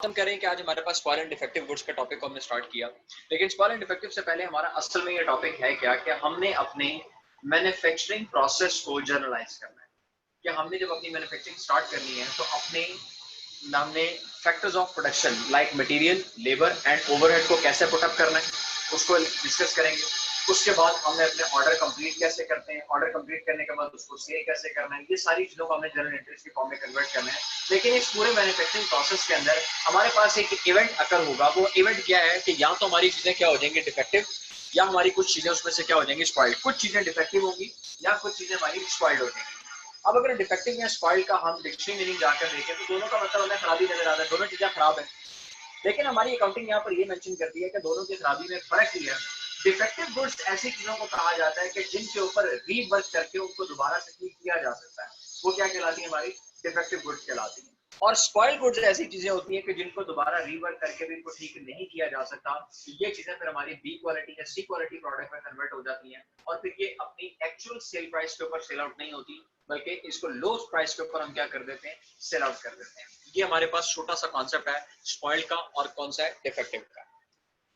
हम कह रहे हैं कि आज हमारे पास स्पॉइल एंड डिफेक्टिव गुड्स का टॉपिक को हमने स्टार्ट किया, लेकिन स्पॉइल एंड डिफेक्टिव से पहले हमारा असल में ये टॉपिक है क्या कि हमने अपने मैन्युफैक्चरिंग प्रोसेस को जर्नलाइज करना है। कि हमने जब अपनी मैन्युफैक्चरिंग स्टार्ट करनी है तो अपने हमने factors of production like material, labour and overhead को कैसे पुटअप करना है उसको डिस्कस करेंगे। उसके बाद हमने अपने ऑर्डर कंप्लीट कैसे करते हैं, ऑर्डर कंप्लीट करने के बाद उसको सेल कैसे करना है, ये सारी चीजों को हमने जर्नल एंट्रीज की फॉर्म में कन्वर्ट करना है। लेकिन इस पूरे मैन्युफैक्चरिंग प्रोसेस के अंदर हमारे पास एक इवेंट अकर होगा। वो इवेंट क्या है कि या तो हमारी चीजें क्या हो जाएंगी डिफेक्टिव, या हमारी कुछ चीजें उसमें से क्या हो जाएंगी स्पॉइल्ड। कुछ चीजें डिफेक्टिव होंगी या कुछ चीजें हमारी स्पॉइल्ड हो जाएंगी। अब अगर डिफेक्टिव या स्पॉइल्ड का हम डिक्शनरी मीनिंग जाकर देखें तो दोनों का मतलब हमें खराबी नजर आता है, दोनों चीजें खराब है। लेकिन हमारी अकाउंटिंग यहाँ पर ये मेंशन करती है कि दोनों की खराबी में फर्क ही है। डिफेक्टिव गुड्स ऐसी चीजों को कहा जाता है कि जिनके ऊपर रीवर्क करके उनको दोबारा से ठीक किया जा सकता है, वो क्या कहलाती है, हमारी डिफेक्टिव गुड्स कहलाती है। और स्पॉइल गुड्स ऐसी चीजें होती हैं कि जिनको दोबारा रीवर्क करके भी इनको ठीक नहीं किया जा सकता। ये चीजें फिर हमारी बी क्वालिटी या सी क्वालिटी प्रोडक्ट में कन्वर्ट हो जाती हैं और फिर ये अपनी एक्चुअल सेल प्राइस के ऊपर सेल आउट नहीं होती, बल्कि इसको लो प्राइस के ऊपर हम क्या कर देते हैं, सेल आउट कर देते हैं। ये हमारे पास छोटा सा कॉन्सेप्ट है स्पॉइल्ड का और कौन सा है, डिफेक्टिव का।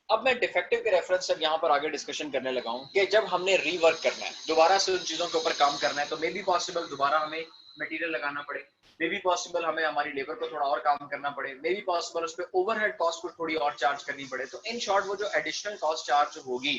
अब मैं डिफेक्टिव के रेफरेंस से यहाँ पर आगे डिस्कशन करने लगा हूँ कि जब हमने रीवर्क करना है, दोबारा से उन चीजों के ऊपर काम करना है, तो मे बी पॉसिबल दोबारा हमें मटेरियल लगाना पड़े, मे बी पॉसिबल हमें हमारी लेबर को थोड़ा और काम करना पड़े, मे बी पॉसिबल उस पर ओवरहेड कॉस्ट को थोड़ी और चार्ज करनी पड़े। तो इन शॉर्ट वो जो एडिशनल कॉस्ट चार्ज होगी,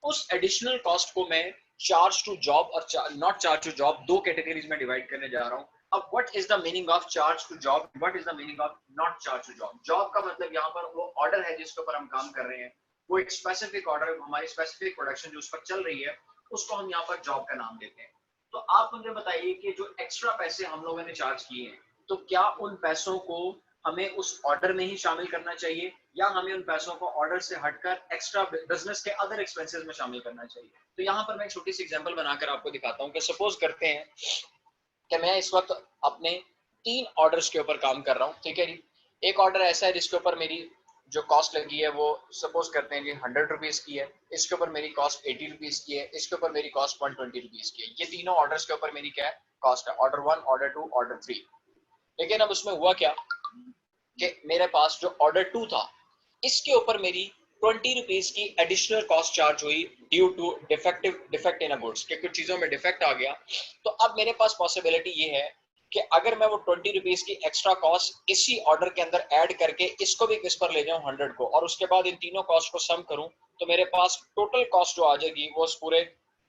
उस एडिशनल कॉस्ट को मैं चार्ज टू जॉब और नॉट चार्ज टू जॉब दो कैटेगरीज में डिवाइड करने जा रहा हूँ। अब what is the meaning of charge to job, what is the meaning of not charge to job. Job का मतलब यहाँ पर वो ऑर्डर है जिसके ऊपर हम काम कर रहे हैं, वो एक स्पेसिफिक ऑर्डर, हमारी स्पेसिफिक प्रोडक्शन जो उस पर चल रही है, उसको हम यहाँ पर जॉब का नाम देते हैं। तो आप मुझे बताइए कि जो एक्स्ट्रा पैसे हम लोगों ने चार्ज किए हैं, तो क्या उन पैसों को हमें उस ऑर्डर में ही शामिल करना चाहिए या हमें उन पैसों को ऑर्डर से हटकर एक्स्ट्रा बिजनेस के अदर एक्सपेंसेस में शामिल करना चाहिए। तो यहाँ पर मैं एक छोटी सी एग्जांपल बनाकर आपको दिखाता हूँ कि सपोज करते हैं कि मैं इस वक्त अपने 3 ऑर्डर्स के ऊपर काम कर रहा हूँ, ठीक है जी। एक ऑर्डर ऐसा है जिसके ऊपर मेरी जो कॉस्ट लगी है वो सपोज करते हैं कि 100 रुपीज की है, इसके ऊपर मेरी कॉस्ट 80 रुपीज की है, इसके ऊपर मेरी कॉस्ट 120 रुपीज की है। ये तीनों ऑर्डर्स के ऊपर मेरी क्या है, कॉस्ट है, ऑर्डर 1, ऑर्डर 2, ऑर्डर 3। लेकिन अब उसमें हुआ क्या कि मेरे पास जो ऑर्डर 2 था, इसके ऊपर मेरी 20 रुपीज की एडिशनल कॉस्ट चार्ज हुई due to defect in a goods, कि कुछ चीजों में डिफेक्ट आ गया। तो अब मेरे पास पॉसिबिलिटी ये है कि अगर मैं वो 20 रुपीज की एक्स्ट्रा कॉस्ट इसी ऑर्डर के अंदर ऐड करके इसको भी किस पर ले जाऊं, 100 को, और उसके बाद इन तीनों कॉस्ट को सम करूं, तो मेरे पास टोटल कॉस्ट जो आ जाएगी वो उस पूरे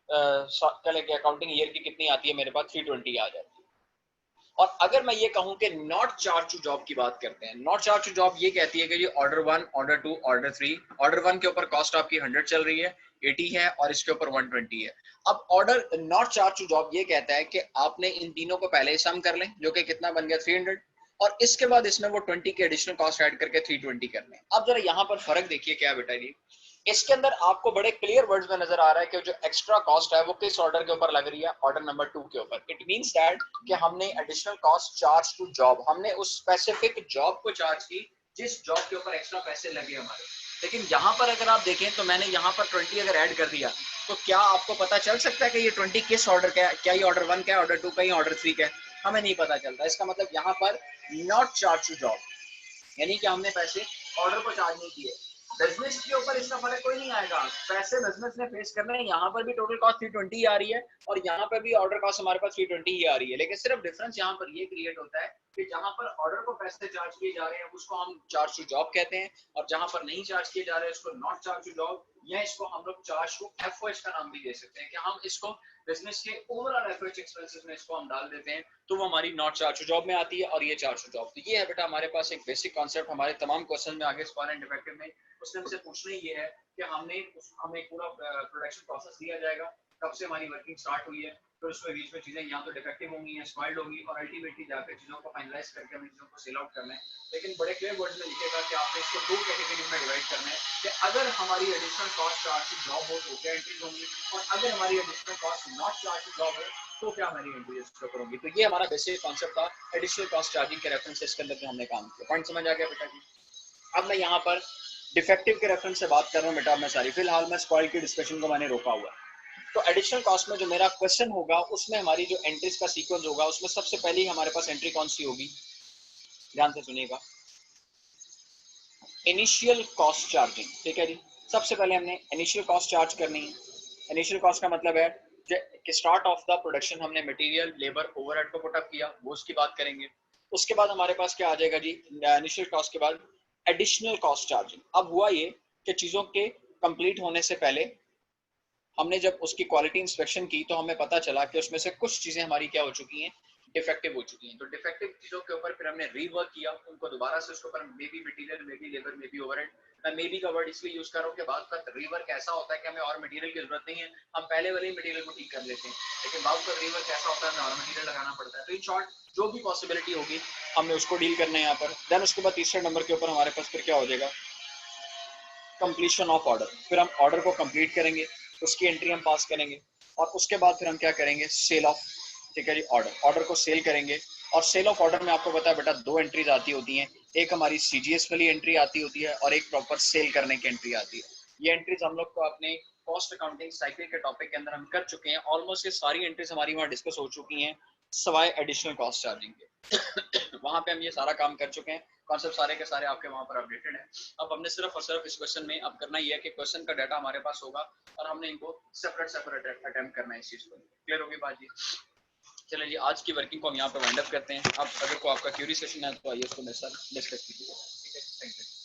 अकाउंटिंग ईयर की कितनी आती है, मेरे पास 320 आ जाती है। और अगर मैं ये कहूं कि नॉट चार्ज टू जॉब की बात करते हैं, नॉट चार्ज टू जॉब ये कहती है कि ये ऑर्डर 1, ऑर्डर 2, ऑर्डर 3, ऑर्डर 1 के ऊपर कॉस्ट आपकी 100 चल रही है, 80 है और इसके ऊपर 120 है। अब order not charge to job ये कहता है कि आपने इन तीनों को पहले ही सम कर लें, जो कि कितना बन गया 300, और इसके बाद इसमें वो 20 के एडिशनल कॉस्ट ऐड करके 320 करने। अब जरा यहाँ पर फर्क देखिए क्या बेटा जी, इसके अंदर आपको बड़े क्लियर वर्ड्स में नजर आ रहा है कि जो एक्स्ट्रा कॉस्ट है वो किस ऑर्डर के ऊपर लग रही है, ऑर्डर नंबर 2 के ऊपर। इट मींस दैट कि हमने additional cost charge to job, हमने उस स्पेसिफिक जॉब को चार्ज की जिस जॉब के ऊपर एक्स्ट्रा पैसे लगे हमारे। लेकिन यहाँ पर अगर आप देखें तो मैंने यहाँ पर 20 अगर ऐड कर दिया, तो क्या आपको पता चल सकता है कि ये 20 किस ऑर्डर का है, क्या ये ऑर्डर 1 का है, ऑर्डर 2 का, ऑर्डर 3 का है? हमें नहीं पता चलता। इसका मतलब यहाँ पर नॉट चार्ज टू जॉब, यानी कि हमने पैसे ऑर्डर को चार्ज नहीं किए। बिजनेस के ऊपर इसका फर्क कोई नहीं आएगा, पैसे बिजनेस ने फेस करना है। यहाँ पर भी टोटल कॉस्ट 320 आ रही है और यहाँ पर भी ऑर्डर कॉस्ट हमारे पास 320 ही आ रही है। लेकिन सिर्फ डिफरेंस यहाँ पर ये क्रिएट होता है कि जहां पर ऑर्डर को पैसे चार्ज किए जा रहे हैं उसको हम चार्ज टू जॉब कहते हैं, और जहां पर नहीं चार्ज किए जा रहे हैं उसको नॉट चार्ज टू जॉब, या इसको हम लोग चार्ज टू एफओएच का नाम भी दे सकते हैं, कि हम इसको बिजनेस के ओवरऑल एफओएच एक्सपेंसेस में इसको हम डाल देते हैं, तो वो हमारी नॉट चार्ज टू जॉब में आती है और ये चार्ज टू जॉब। तो ये है बेटा हमारे पास एक बेसिक कॉन्सेप्ट। हमारे तमाम क्वेश्चन में आगे स्पॉइल एंड डिफेक्टिव में उसने हमसे पूछना ये है कि हमें पूरा प्रोडक्शन प्रोसेस दिया जाएगा, कब से हमारी वर्किंग स्टार्ट हुई है, फिर उसमें बीच में चीजें या तो डिफेक्टिव होंगी या स्पॉइल्ड होगी, और अल्टीमेटली जाकर चीजों को फाइनलाइज करके हमें चीजों को सेल आउट करना है। लेकिन बड़े क्लियर वर्ड्स में लिखेगा कि आपने इसको दो कैटेगरी में डिवाइड करना है, कि अगर हमारी additional cost charge to job हो तो क्या एंट्रीज होंगी, और अगर हमारी additional cost not charge to job हो तो क्या हमारी एंट्रीज शो करूंगी। तो ये हमारा बेसिक कॉन्सेप्ट था एडिशनल कॉस्ट चार्जिंग के रेफरेंस से इसके अंदर जो हमने काम किया। पॉइंट समझ आ गया बेटा जी? अब मैं यहाँ पर डिफेक्टिव के रेफरेंस से बात कर रहा हूँ बेटा मैं सारी, फिलहाल मैं स्पॉइल की डिस्कशन को मैंने रोका हुआ। तो एडिशनल कॉस्ट में जो मेरा क्वेश्चन होगा उसमें हमारी जो एंट्रीज का सीक्वेंस होगा उसमें सबसे पहले हमारे पास एंट्री कौन सी होगी, ध्यान से सुनिएगा। इनिशियल कॉस्ट चार्जिंग, ठीक है जी। सबसे पहले हमने इनिशियल कॉस्ट चार्ज करनी है। इनिशियल कॉस्ट का मतलब है कि स्टार्ट ऑफ द प्रोडक्शन हमने मटेरियल, लेबर, ओवरहेड को पुटअप किया, वो उसकी बात करेंगे। उसके बाद हमारे पास क्या आ जाएगा जी, इनिशियल कॉस्ट के बाद एडिशनल कॉस्ट चार्जिंग। अब हुआ ये कि चीजों के कंप्लीट होने से पहले हमने जब उसकी क्वालिटी इंस्पेक्शन की तो हमें पता चला कि उसमें से कुछ चीजें हमारी क्या हो चुकी हैं, डिफेक्टिव हो चुकी हैं। तो डिफेक्टिव चीजों के ऊपर फिर हमने रीवर्क किया, उनको दोबारा से उसके ऊपर may be material, may be labour, may be overhead. मैं मे बी का वर्ड इसलिए यूज कर रहा हूँ कि बाद का रीवर्क ऐसा होता है कि हमें और मटेरियल की जरूरत नहीं है, हम पहले वाले ही मटेरियल को ठीक कर लेते हैं, लेकिन बाद का रीवर्क ऐसा होता है हमें और मटेरियल लगाना पड़ता है। तो इन शॉर्ट जो भी पॉसिबिलिटी होगी हमने उसको डील करना है यहाँ पर। देन उसके बाद तीसरे नंबर के ऊपर हमारे पास फिर क्या हो जाएगा, कंप्लीशन ऑफ ऑर्डर। फिर हम ऑर्डर को कंप्लीट करेंगे, उसकी एंट्री हम पास करेंगे, और उसके बाद फिर हम क्या करेंगे, सेल ऑफ, ठीक है जी, ऑर्डर को सेल करेंगे। और सेल ऑफ ऑर्डर में आपको पता है बेटा दो एंट्रीज आती होती हैं, एक हमारी सीजीएस वाली एंट्री आती होती है और एक प्रॉपर सेल करने की एंट्री आती है। ये एंट्रीज हम लोग को अपने कॉस्ट अकाउंटिंग साइकिल के टॉपिक के अंदर हम कर चुके हैं। ऑलमोस्ट ये सारी एंट्रीज हमारी वहाँ डिस्कस हो चुकी हैं सवाए एडिशनल कॉस्ट चार्जिंग के। वहां पे हम ये सारा काम कर चुके हैं, कॉन्सेप्ट सारे के सारे आपके वहां पर अपडेटेड है। अब हमने सिर्फ और सिर्फ इस क्वेश्चन में अब करना ही है कि क्वेश्चन का डाटा हमारे पास होगा और हमने इनको सेपरेट सेपरेट अटेम्प्ट करना है इस चीज को। क्लियर होगी बात जी? चलिए जी, आज की वर्किंग को हम यहाँ पे वाइंड अप करते हैं। अब अगर को आपका क्यूरी सेशन है तो आइए उसको मेरे साथ डिस्कस कीजिए। ठीक है, थैंक यू।